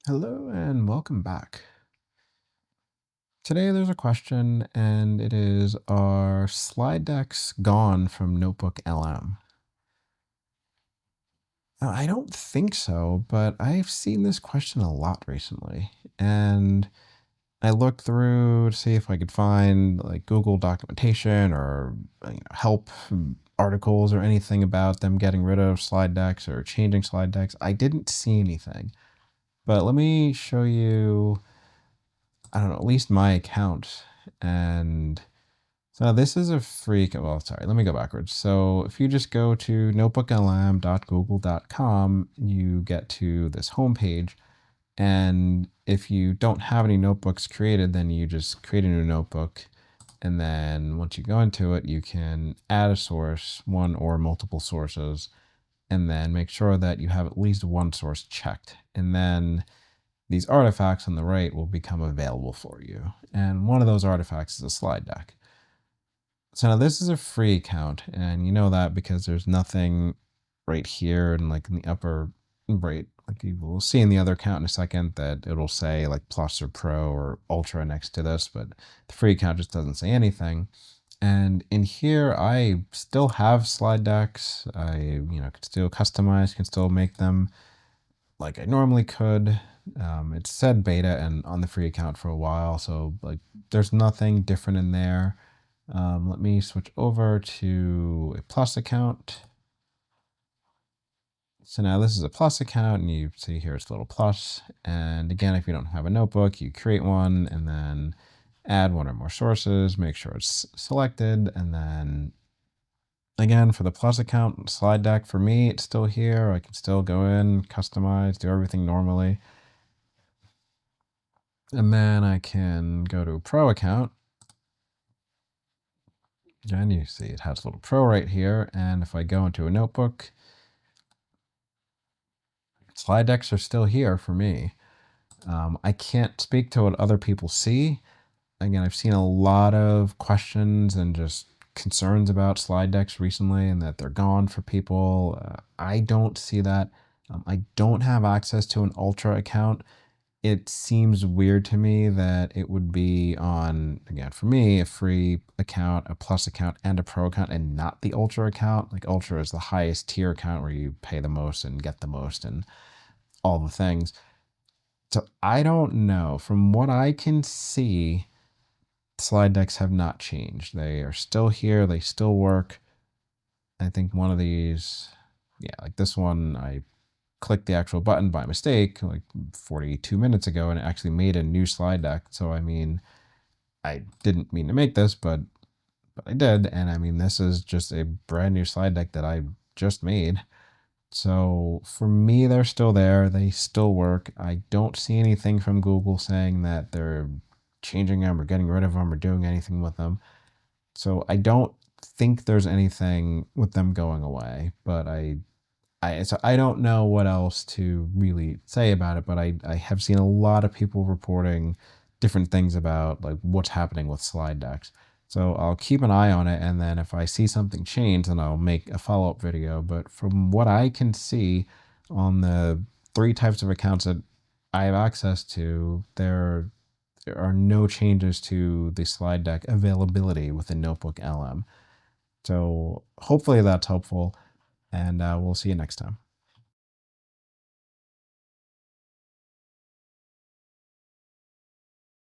Hello and welcome back. Today there's a question and it is, are slide decks gone from NotebookLM? Now, I don't think so, but I've seen this question a lot recently. And I looked through to see if I could find like Google documentation or help articles or anything about them getting rid of slide decks or changing slide decks. I didn't see anything. But let me show you, I don't know, at least my account. And so this is a free, well, sorry, let me go backwards. So if you just go to notebooklm.google.com, you get to this homepage. And if you don't have any notebooks created, then you just create a new notebook. And then once you go into it, you can add a source, one or multiple sources, and then make sure that you have at least one source checked. And then these artifacts on the right will become available for you. And one of those artifacts is a slide deck. So now this is a free account, and you know that because there's nothing right here and like in the upper right, like you will see in the other account in a second that it'll say like Plus or Pro or Ultra next to this, but the free account just doesn't say anything. And in here, I still have slide decks. I, can still customize, can still make them like I normally could. It said beta and on the free account for a while, so like there's nothing different in there. Let me switch over to a Plus account. So now this is a Plus account, and you see here it's a little plus. And again, if you don't have a notebook, you create one and then add one or more sources, make sure it's selected, and then again, for the Plus account, slide deck for me, it's still here. I can still go in, customize, do everything normally. And then I can go to a Pro account. And you see it has a little Pro right here. And if I go into a notebook, slide decks are still here for me. I can't speak to what other people see. Again, I've seen a lot of questions and just concerns about slide decks recently and that they're gone for people. I don't see that. I don't have access to an Ultra account. It seems weird to me that it would be on, again, for me, a free account, a Plus account, and a Pro account, and not the Ultra account. Like Ultra is the highest tier account where you pay the most and get the most and all the things. So I don't know. From what I can see, slide decks have not changed. They are still here. They still work. I think one of these, yeah, like this one, I clicked the actual button by mistake like 42 minutes ago, and it actually made a new slide deck. So, I mean, I didn't mean to make this, but I did. And I mean, this is just a brand new slide deck that I just made. So for me, they're still there. They still work. I don't see anything from Google saying that they're changing them or getting rid of them or doing anything with them. So I don't think there's anything with them going away, but so I don't know what else to really say about it, but I have seen a lot of people reporting different things about like what's happening with slide decks. So I'll keep an eye on it, and then if I see something change, then I'll make a follow-up video. But from what I can see on the 3 types of accounts that I have access to, there are no changes to the slide deck availability within NotebookLM. So hopefully that's helpful, and we'll see you next time.